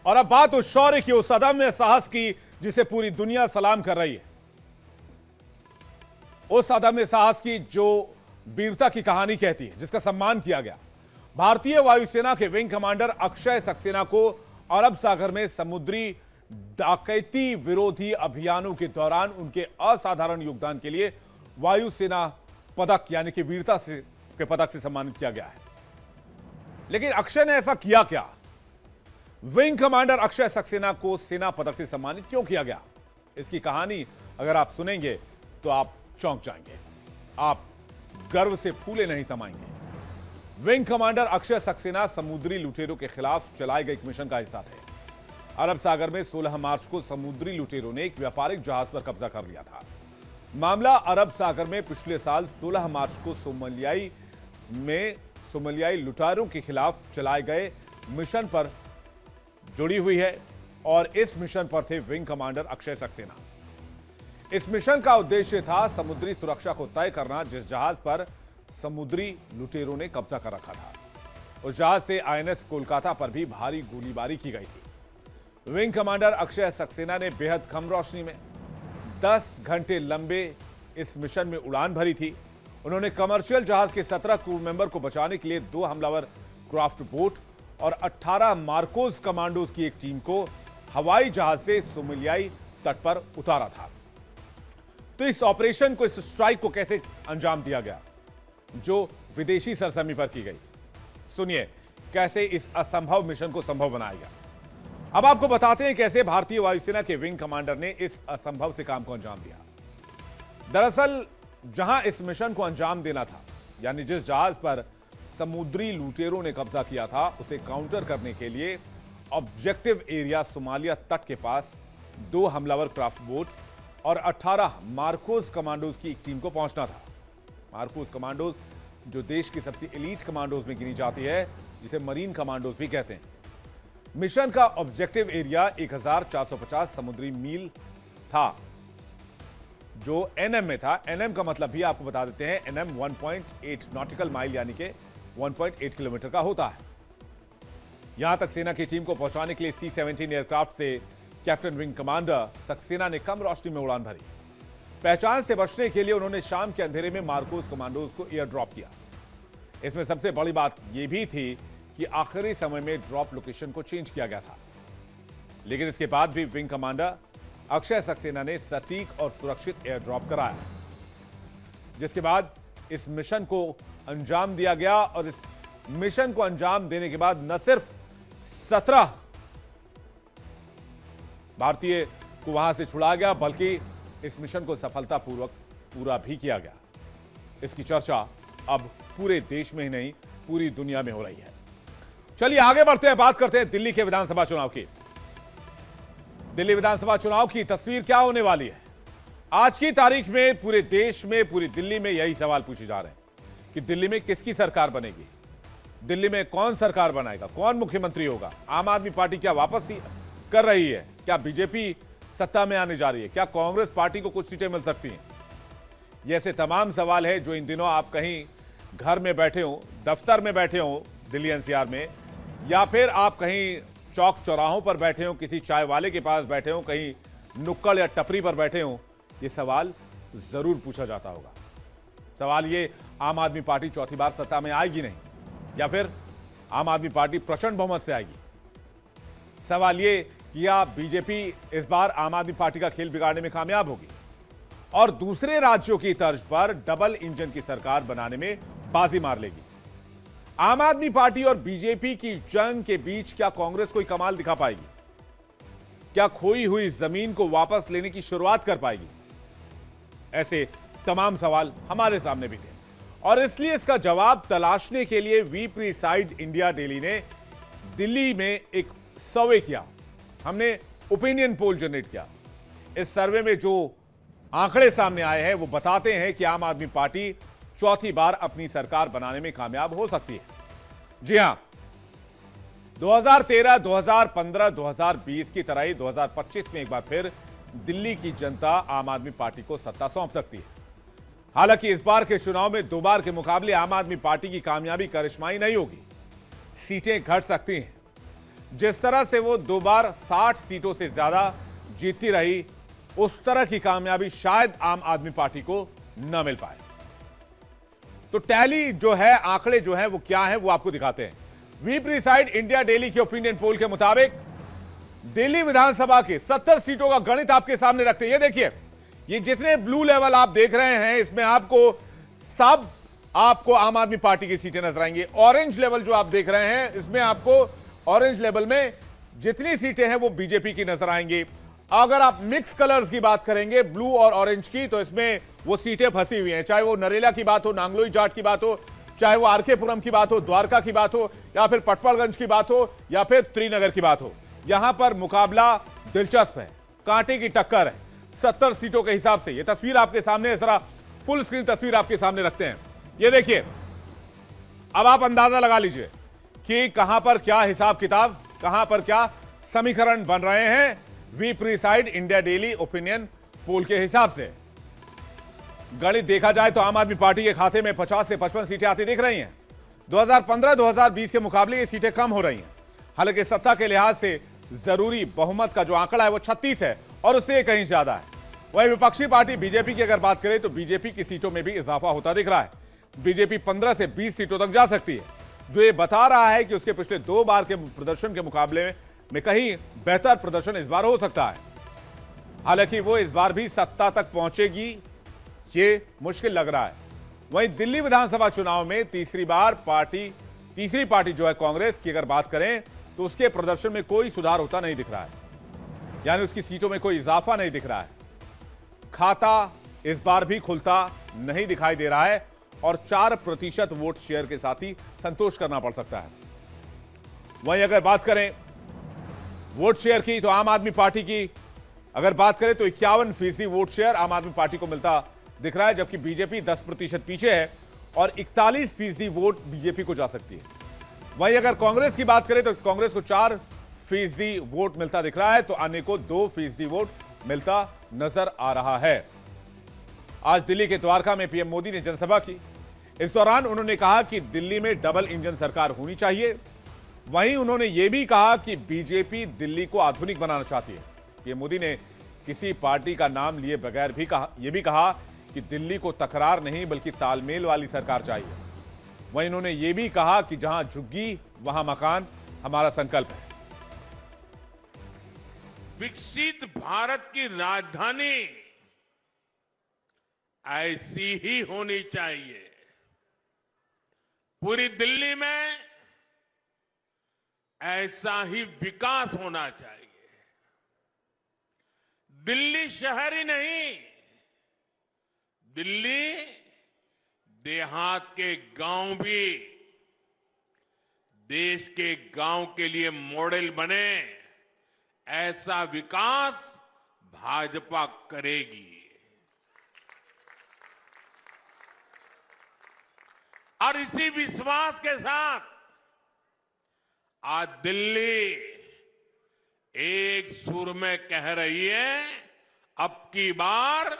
और अब बात उस शौर्य की, उस अदम्य साहस की जिसे पूरी दुनिया सलाम कर रही है, उस अदम्य साहस की जो वीरता की कहानी कहती है, जिसका सम्मान किया गया। भारतीय वायुसेना के विंग कमांडर अक्षय सक्सेना को अरब सागर में समुद्री डकैती विरोधी अभियानों के दौरान उनके असाधारण योगदान के लिए वायुसेना पदक यानी कि वीरता के पदक से सम्मानित किया गया है। लेकिन अक्षय ने ऐसा किया क्या? विंग कमांडर अक्षय सक्सेना को सेना पदक से सम्मानित क्यों किया गया? इसकी कहानी अगर आप सुनेंगे तो आप चौंक जाएंगे, आप गर्व से फूले नहीं समाएंगे। विंग कमांडर अक्षय सक्सेना समुद्री लुटेरों के खिलाफ चलाए गए एक मिशन का हिस्सा थे। अरब सागर में 16 मार्च को समुद्री लुटेरों ने एक व्यापारिक जहाज पर कब्जा कर लिया था। मामला अरब सागर में पिछले साल 16 मार्च को सोमालियाई लुटेरों के खिलाफ चलाए गए मिशन पर जुड़ी हुई है और इस मिशन पर थे विंग कमांडर अक्षय सक्सेना। इस मिशन का उद्देश्य था समुद्री सुरक्षा को तय करना, जिस जहाज पर समुद्री लुटेरों ने कब्जा कर रखा था। उस जहाज से आईएनएस कोलकाता पर भी भारी गोलीबारी की गई थी। विंग कमांडर अक्षय सक्सेना ने बेहद कम रोशनी में 10 घंटे लंबे इस मिशन में उड़ान भरी थी। उन्होंने कमर्शियल जहाज के 17 क्रू मेंबर को बचाने के लिए 2 हमलावर क्राफ्ट बोट और 18 मार्कोस कमांडोज की एक टीम को हवाई जहाज से सोमालियाई तट पर उतारा था। तो इस ऑपरेशन को, इस स्ट्राइक को कैसे अंजाम दिया गया जो विदेशी सरजमी पर की गई? सुनिए कैसे इस असंभव मिशन को संभव बनाया गया। अब आपको बताते हैं कैसे भारतीय वायुसेना के विंग कमांडर ने इस असंभव से काम को अंजाम दिया। दरअसल जहां इस मिशन को अंजाम देना था, यानी जिस जहाज पर समुद्री लुटेरों ने कब्जा किया था, उसे काउंटर करने के लिए ऑब्जेक्टिव एरिया सोमालिया तट के पास 2 हमलावर क्राफ्ट बोट और 18 मार्कोस कमांडोज की एक टीम को पहुंचना था। मार्कोस कमांडोज जो देश की सबसे एलीट कमांडोज में गिनी जाती है, जिसे मरीन कमांडोज भी कहते हैं। मिशन का ऑब्जेक्टिव एरिया 1450 समुद्री मील था, जो एनएम में था। एनएम का मतलब भी आपको बता देते हैं, एनएम 1.8 नॉटिकल माइल यानी कि 1.8 किलोमीटर का होता है। यहां तक सेना की टीम को पहुंचाने के लिए C-17 एयरक्राफ्ट से कैप्टन विंग कमांडर सक्सेना ने कम रोशनी में उड़ान भरी। पहचान से बचने के लिए उन्होंने शाम के अंधेरे में मार्कोस कमांडोज को एयर ड्रॉप किया। इसमें सबसे बड़ी बात यह भी थी कि आखिरी समय में ड्रॉप लोकेशन को चेंज किया गया था। लेकिन इसके बाद भी विंग कमांडर अक्षय सक्सेना ने सटीक और सुरक्षित एयर ड्रॉप कराया, जिसके बाद इस मिशन को अंजाम दिया गया। और इस मिशन को अंजाम देने के बाद न सिर्फ 17 भारतीय को वहां से छुड़ा गया, बल्कि इस मिशन को सफलतापूर्वक पूरा भी किया गया। इसकी चर्चा अब पूरे देश में ही नहीं, पूरी दुनिया में हो रही है। चलिए आगे बढ़ते हैं, बात करते हैं दिल्ली के विधानसभा चुनाव की। दिल्ली विधानसभा चुनाव की तस्वीर क्या होने वाली है? आज की तारीख में पूरे देश में, पूरी दिल्ली में यही सवाल पूछे जा रहे हैं कि दिल्ली में किसकी सरकार बनेगी, दिल्ली में कौन सरकार बनाएगा, कौन मुख्यमंत्री होगा। आम आदमी पार्टी क्या वापस कर रही है? क्या बीजेपी सत्ता में आने जा रही है? क्या कांग्रेस पार्टी को कुछ सीटें मिल सकती हैं? ये ऐसे तमाम सवाल है जो इन दिनों आप कहीं घर में बैठे हो, दफ्तर में बैठे हो दिल्ली एनसीआर में, या फिर आप कहीं चौक चौराहों पर बैठे हो, किसी चाय वाले के पास बैठे हो, कहीं नुक्कड़ या टपरी पर बैठे हो, ये सवाल जरूर पूछा जाता होगा। सवाल ये, आम आदमी पार्टी चौथी बार सत्ता में आएगी नहीं, या फिर आम आदमी पार्टी प्रचंड बहुमत से आएगी। सवाल ये कि क्या बीजेपी इस बार आम आदमी पार्टी का खेल बिगाड़ने में कामयाब होगी और दूसरे राज्यों की तर्ज पर डबल इंजन की सरकार बनाने में बाजी मार लेगी। आम आदमी पार्टी और बीजेपी की जंग के बीच क्या कांग्रेस कोई कमाल दिखा पाएगी? क्या खोई हुई जमीन को वापस लेने की शुरुआत कर पाएगी? ऐसे तमाम सवाल हमारे सामने भी थे और इसलिए इसका जवाब तलाशने के लिए वी प्रिसाइड इंडिया डेली ने दिल्ली में एक सर्वे किया। हमने ओपिनियन पोल जनरेट किया। इस सर्वे में जो आंकड़े सामने आए हैं वो बताते हैं कि आम आदमी पार्टी चौथी बार अपनी सरकार बनाने में कामयाब हो सकती है। जी हां, 2013, 2015, 2020 की तरह ही 2025 में एक बार फिर दिल्ली की जनता आम आदमी पार्टी को सत्ता सौंप सकती है। हालांकि इस बार के चुनाव में 2 बार के मुकाबले आम आदमी पार्टी की कामयाबी करिश्माई नहीं होगी। सीटें घट सकती हैं, जिस तरह से वो 2 बार 60 सीटों से ज्यादा जीतती रही, उस तरह की कामयाबी शायद आम आदमी पार्टी को न मिल पाए। तो टैली जो है, आंकड़े जो है वो क्या है, वो आपको दिखाते हैं। वी प्रिसाइड इंडिया डेली के ओपिनियन पोल के मुताबिक दिल्ली विधानसभा के 70 सीटों का गणित आपके सामने रखते हैं। ये देखिए, ये जितने ब्लू लेवल आप देख रहे हैं, इसमें आपको आम आदमी पार्टी की सीटें नजर आएंगी। ऑरेंज लेवल जो आप देख रहे हैं, इसमें आपको ऑरेंज लेवल में जितनी सीटें हैं वो बीजेपी की नजर आएंगी। अगर आप मिक्स कलर्स की बात करेंगे, ब्लू और ऑरेंज की, तो इसमें वो सीटें फंसी हुई हैं। चाहे वो नरेला की बात हो, नांगलोई जाट की बात हो, चाहे वो आरकेपुरम की बात हो, द्वारका की बात हो, या फिर पटपाड़गंज की बात हो, या फिर त्रिनगर की बात हो। यहां पर मुकाबला दिलचस्प है, कांटे की टक्कर है 70 सीटों के हिसाब से। ये तस्वीर आपके सामने, जरा फुल स्क्रीन तस्वीर आपके सामने रखते हैं। ये देखिए, अब आप अंदाजा लगा लीजिए कि कहां पर क्या हिसाब किताब, कहां पर क्या समीकरण बन रहे हैं we preside India daily opinion poll के हिसाब से। गणित देखा जाए तो आम आदमी पार्टी के खाते में 50 से 55 सीटें आती दिख रही हैं। 2015-2020 के मुकाबले ये सीटें कम हो रही हैं। हालांकि सत्ता के लिहाज से जरूरी बहुमत का जो आंकड़ा है वो 36 है और उससे कहीं ज्यादा है। वहीं विपक्षी पार्टी बीजेपी की अगर बात करें तो बीजेपी की सीटों में भी इजाफा होता दिख रहा है। बीजेपी 15 से 20 सीटों तक जा सकती है, जो ये बता रहा है कि उसके पिछले 2 बार के प्रदर्शन के मुकाबले में कहीं बेहतर प्रदर्शन इस बार हो सकता है। हालांकि वो इस बार भी सत्ता तक पहुंचेगी, ये मुश्किल लग रहा है। वहीं दिल्ली विधानसभा चुनाव में तीसरी पार्टी जो है कांग्रेस की अगर बात करें तो उसके प्रदर्शन में कोई सुधार होता नहीं दिख रहा है, यानी उसकी सीटों में कोई इजाफा नहीं दिख रहा है। खाता इस बार भी खुलता नहीं दिखाई दे रहा है और 4% वोट शेयर के साथ ही संतोष करना पड़ सकता है। वहीं अगर बात करें वोट शेयर की, तो आम आदमी पार्टी की अगर बात करें तो 51% वोट शेयर आम आदमी पार्टी को मिलता दिख रहा है, जबकि बीजेपी 10% पीछे है और 41% वोट बीजेपी को जा सकती है। वहीं अगर कांग्रेस की बात करें तो कांग्रेस को 4% वोट मिलता दिख रहा है, तो अन्य को 2% वोट मिलता नजर आ रहा है। आज दिल्ली के द्वारका में पीएम मोदी ने जनसभा की। इस दौरान उन्होंने कहा कि दिल्ली में डबल इंजन सरकार होनी चाहिए। वहीं उन्होंने यह भी कहा कि बीजेपी दिल्ली को आधुनिक बनाना चाहती है। पीएम मोदी ने किसी पार्टी का नाम लिए बगैर भी कहा कि दिल्ली को तकरार नहीं बल्कि तालमेल वाली सरकार चाहिए। वहीं उन्होंने यह भी कहा कि जहां झुग्गी वहां मकान हमारा संकल्प है। विकसित भारत की राजधानी ऐसी ही होनी चाहिए। पूरी दिल्ली में ऐसा ही विकास होना चाहिए। दिल्ली शहर ही नहीं, दिल्ली देहात के गांव भी देश के गांव के लिए मॉडल बने, ऐसा विकास भाजपा करेगी। और इसी विश्वास के साथ आज दिल्ली एक सुर में कह रही है, अब की बार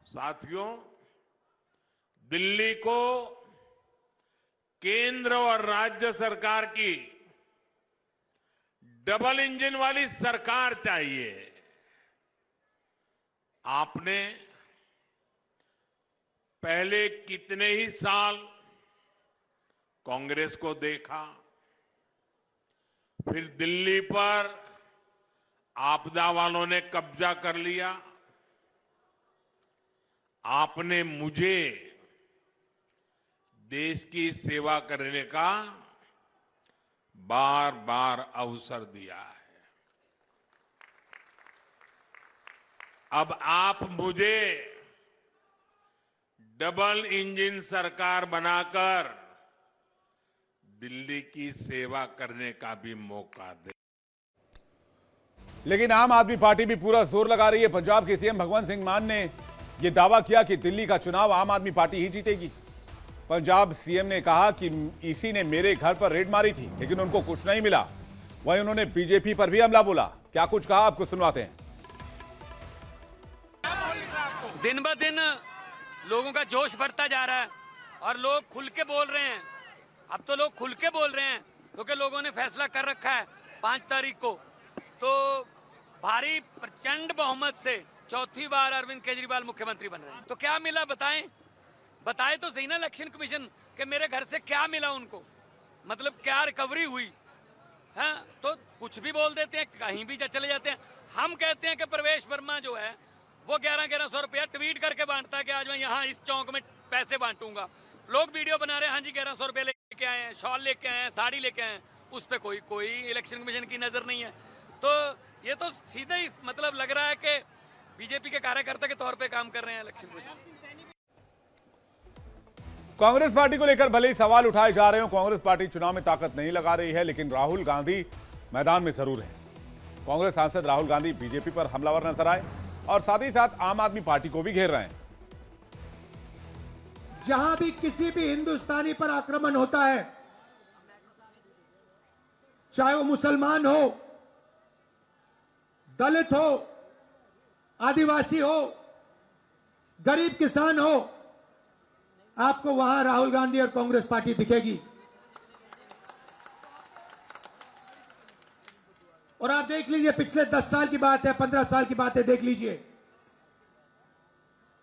साथियों, दिल्ली को केंद्र और राज्य सरकार की डबल इंजन वाली सरकार चाहिए। आपने पहले कितने ही साल कांग्रेस को देखा, फिर दिल्ली पर आपदा वालों ने कब्जा कर लिया। आपने मुझे देश की सेवा करने का बार बार अवसर दिया है। अब आप मुझे डबल इंजन सरकार बनाकर दिल्ली की सेवा करने का भी मौका दे। लेकिन आम आदमी पार्टी भी पूरा जोर लगा रही है। पंजाब के सीएम भगवंत सिंह मान ने यह दावा किया कि दिल्ली का चुनाव आम आदमी पार्टी ही जीतेगी। पंजाब सीएम ने कहा कि ईसी ने मेरे घर पर रेड मारी थी लेकिन उनको कुछ नहीं मिला। वहीं उन्होंने बीजेपी पर भी हमला बोला। क्या कुछ कहा, आपको सुनवाते हैं। दिन ब दिन लोगों का जोश बढ़ता जा रहा है और लोग खुल के बोल रहे हैं। अब तो लोग खुल के बोल रहे हैं क्योंकि लोगों ने फैसला कर रखा है 5 तारीख को। तो भारी प्रचंड बहुमत से चौथी बार अरविंद केजरीवाल मुख्यमंत्री बन रहे हैं। तो क्या मिला बताएं, बताए तो सही ना इलेक्शन कमीशन कि मेरे घर से क्या मिला उनको, मतलब क्या रिकवरी हुई। हाँ, तो कुछ भी बोल देते हैं, कहीं भी चले जाते हैं। हम कहते हैं कि प्रवेश वर्मा जो है वो 1100 रुपया ट्वीट करके बांटता है कि आज मैं यहाँ इस चौक में पैसे बांटूंगा। लोग वीडियो बना रहे हैं, हाँ जी 1100 रुपये लेके आए हैं, शॉल लेके आए हैं, साड़ी लेके आए हैं, उस पर कोई इलेक्शन कमीशन की नजर नहीं है। तो ये तो सीधे ही मतलब लग रहा है कि बीजेपी के कार्यकर्ता के तौर पे काम कर रहे हैं इलेक्शन कमीशन। कांग्रेस पार्टी को लेकर भले ही सवाल उठाए जा रहे हो, कांग्रेस पार्टी चुनाव में ताकत नहीं लगा रही है, लेकिन राहुल गांधी मैदान में जरूर है। कांग्रेस सांसद राहुल गांधी बीजेपी पर हमलावर नजर आए और साथ ही साथ आम आदमी पार्टी को भी घेर रहे हैं। जहां भी किसी भी हिंदुस्तानी पर आक्रमण होता है, चाहे वो मुसलमान हो, दलित हो, आदिवासी हो, गरीब किसान हो, आपको वहां राहुल गांधी और कांग्रेस पार्टी दिखेगी। और आप देख लीजिए, पिछले 10 साल की बात है, 15 साल की बात है, देख लीजिए,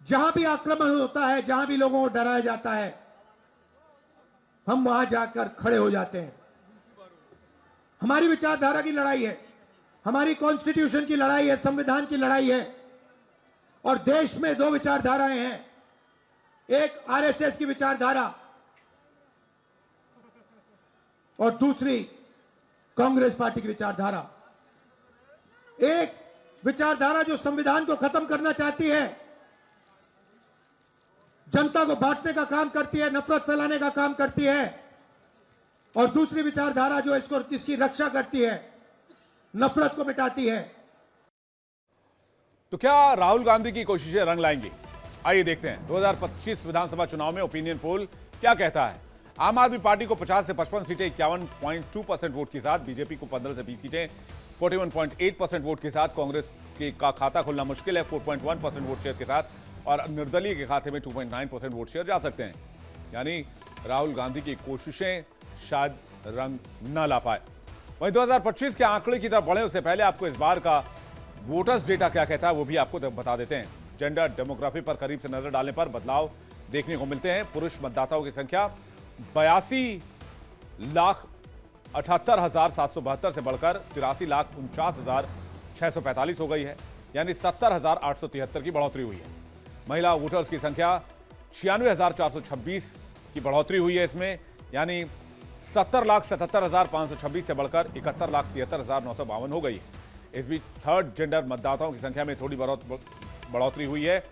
जहां भी आक्रमण होता है, जहां भी लोगों को डराया जाता है, हम वहां जाकर खड़े हो जाते हैं। हमारी विचारधारा की लड़ाई है, हमारी कॉन्स्टिट्यूशन की लड़ाई है, संविधान की लड़ाई है। और देश में 2 विचारधाराएं हैं, एक आरएसएस की विचारधारा और दूसरी कांग्रेस पार्टी की विचारधारा। एक विचारधारा जो संविधान को खत्म करना चाहती है, जनता को बांटने का काम करती है, नफरत फैलाने का काम करती है, और दूसरी विचारधारा जो इसकी रक्षा करती है, नफरत को मिटाती है। तो क्या राहुल गांधी की कोशिशें रंग लाएंगी? आइए देखते हैं 2025 विधानसभा चुनाव में ओपिनियन पोल क्या कहता है। आम आदमी पार्टी को 50 से 55 सीटें 51.2% वोट के साथ, बीजेपी को 15 से 20 सीटें 41.8% वोट के साथ, कांग्रेस का खाता खुलना मुश्किल है 4.1% वोट शेयर के साथ, और निर्दलीय के खाते में 2.9% वोट शेयर जा सकते हैं। यानी राहुल गांधी की कोशिशें शायद रंग न ला पाए। वहीं 2025 के आंकड़े की तरफ बढ़े उससे पहले आपको इस बार का वोटर्स डेटा क्या कहता है वो भी आपको बता देते हैं। जेंडर डेमोग्राफी पर करीब से नजर डालने पर बदलाव देखने को मिलते हैं। पुरुष मतदाताओं की संख्या 82,78,772 से बढ़कर 83,49,645 हो गई है, यानी 70,873 की बढ़ोतरी हुई है। महिला वोटर्स की संख्या 96,426 की बढ़ोतरी हुई है इसमें, यानी 70,77,526 से बढ़कर 71,73,952 हो गई है। इस बीच थर्ड जेंडर मतदाताओं की संख्या में थोड़ी बढ़ोतरी हुई है,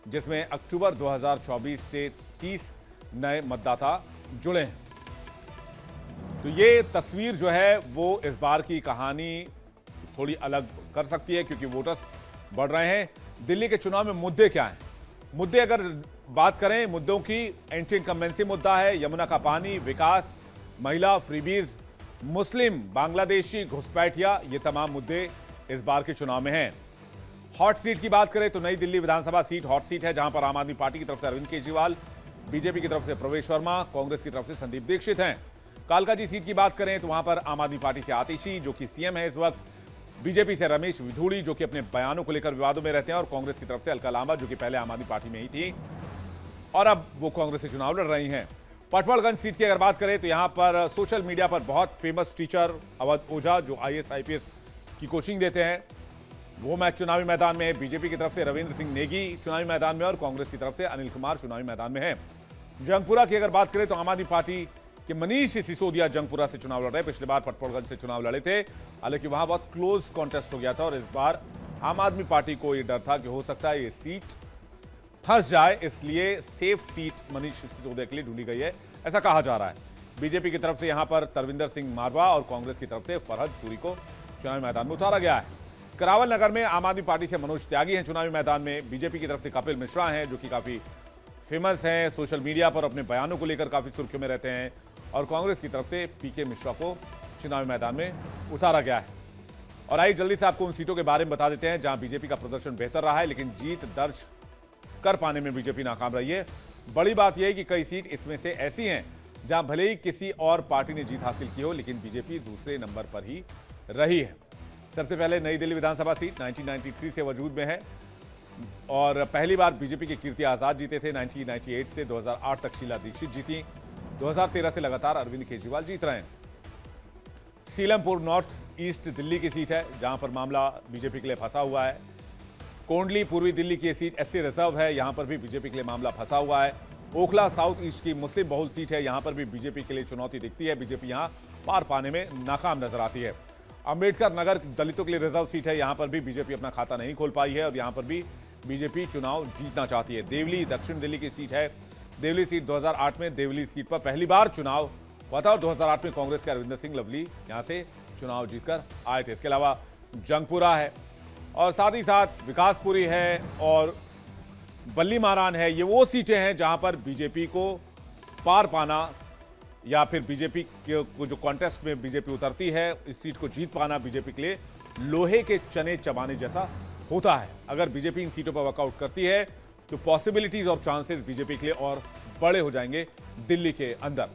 जिसमें अक्टूबर 2024 से 30 नए मतदाता जुड़े हैं। तो ये तस्वीर जो है वो इस बार की कहानी थोड़ी अलग कर सकती है, क्योंकि वोटर्स बढ़ रहे हैं। दिल्ली के चुनाव में मुद्दे क्या हैं? मुद्दे अगर बात करें मुद्दों की, एंटी इनकम्बेंसी मुद्दा है, यमुना का पानी, विकास, महिला, फ्रीबीज, मुस्लिम, बांग्लादेशी घुसपैठिया, ये तमाम मुद्दे इस बार के चुनाव में हैं। हॉट सीट की बात करें तो नई दिल्ली विधानसभा सीट हॉट सीट है, जहां पर आम आदमी पार्टी की तरफ से अरविंद केजरीवाल, बीजेपी की तरफ से प्रवेश वर्मा, कांग्रेस की तरफ से संदीप दीक्षित हैं। कालकाजी सीट की बात करें तो वहां पर आम आदमी पार्टी से आतिशी, जो कि सीएम है इस वक्त, बीजेपी से रमेश विधूड़ी, जो कि अपने बयानों को लेकर विवादों में रहते हैं, और कांग्रेस की तरफ से अलका लांबा, जो कि पहले आम आदमी पार्टी में ही थी और अब वो कांग्रेस से चुनाव लड़ रही हैं। पटवाड़गंज सीट की अगर बात करें तो यहां पर सोशल मीडिया पर बहुत फेमस टीचर अवध ओझा, जो IAS IPS की कोचिंग देते हैं, वो मैच चुनावी मैदान में है। बीजेपी की तरफ से रविंद्र सिंह नेगी चुनावी मैदान में और कांग्रेस की तरफ से अनिल कुमार चुनावी मैदान में है। जंगपुरा की अगर बात करें तो आम आदमी पार्टी के मनीष सिसोदिया जंगपुरा से चुनाव लड़ रहे, पिछली बार पटवाड़गंज से चुनाव लड़े थे, हालांकि वहां बहुत क्लोज कॉन्टेस्ट हो गया था और इस बार आम आदमी पार्टी को यह डर था कि हो सकता है ये सीट फंस जाए, इसलिए सेफ सीट मनीष सिसोदिया के लिए ढूंढी गई है, ऐसा कहा जा रहा है। बीजेपी की तरफ से यहां पर तरविंदर सिंह मारवा और कांग्रेस की तरफ से फरहद सूरी को चुनावी मैदान में उतारा गया है। करावल नगर में आम आदमी पार्टी से मनोज त्यागी हैं चुनावी मैदान में, बीजेपी की तरफ से कपिल मिश्रा हैं, जो कि काफी फेमस हैं, सोशल मीडिया पर अपने बयानों को लेकर काफी सुर्खियों में रहते हैं, और कांग्रेस की तरफ से पीके मिश्रा को चुनावी मैदान में उतारा गया है। और आइए जल्दी से आपको उन सीटों के बारे में बता देते हैं जहां बीजेपी का प्रदर्शन बेहतर रहा है, लेकिन जीत दर्ज कर पाने में बीजेपी नाकाम रही है। बड़ी बात यह है कि कई सीट इसमें से ऐसी हैं जहां भले ही किसी और पार्टी ने जीत हासिल की हो, लेकिन बीजेपी दूसरे नंबर पर ही रही है। सबसे पहले नई दिल्ली विधानसभा सीट 1993 से वजूद में है और पहली बार बीजेपी के कीर्ति आजाद जीते थे। 1998 से 2008 तक शीला दीक्षित जीती। 2013 से लगातार अरविंद केजरीवाल जीत रहे हैं। सीलमपुर नॉर्थ ईस्ट दिल्ली की सीट है जहां पर मामला बीजेपी के लिए फंसा हुआ है। कोंडली पूर्वी दिल्ली की सीट एससी रिजर्व है, यहां पर भी बीजेपी के लिए मामला फंसा हुआ है। ओखला साउथ ईस्ट की मुस्लिम बहुल सीट है, यहां पर भी बीजेपी के लिए चुनौती दिखती है। बीजेपी यहां पार पाने में नाकाम नजर आती है। अंबेडकर नगर दलितों के लिए रिजर्व सीट है, यहां पर भी बीजेपी अपना खाता नहीं खोल पाई है और यहां पर भी बीजेपी चुनाव जीतना चाहती है। देवली दक्षिण दिल्ली की सीट है। देवली सीट 2008 में देवली सीट पर पहली बार चुनाव हुआ था और 2008 में कांग्रेस के अरविंदर सिंह लवली यहां से चुनाव जीतकर आए थे। इसके अलावा जंगपुरा है और साथ ही साथ विकासपुरी है और बल्ली मारान है। ये वो सीटें हैं जहां पर बीजेपी को पार पाना या फिर बीजेपी को जो कॉन्टेस्ट में बीजेपी उतरती है, इस सीट को जीत पाना बीजेपी के लिए लोहे के चने चबाने जैसा होता है। अगर बीजेपी इन सीटों पर वर्कआउट करती है तो पॉसिबिलिटीज और चांसेस बीजेपी के लिए और बड़े हो जाएंगे दिल्ली के अंदर।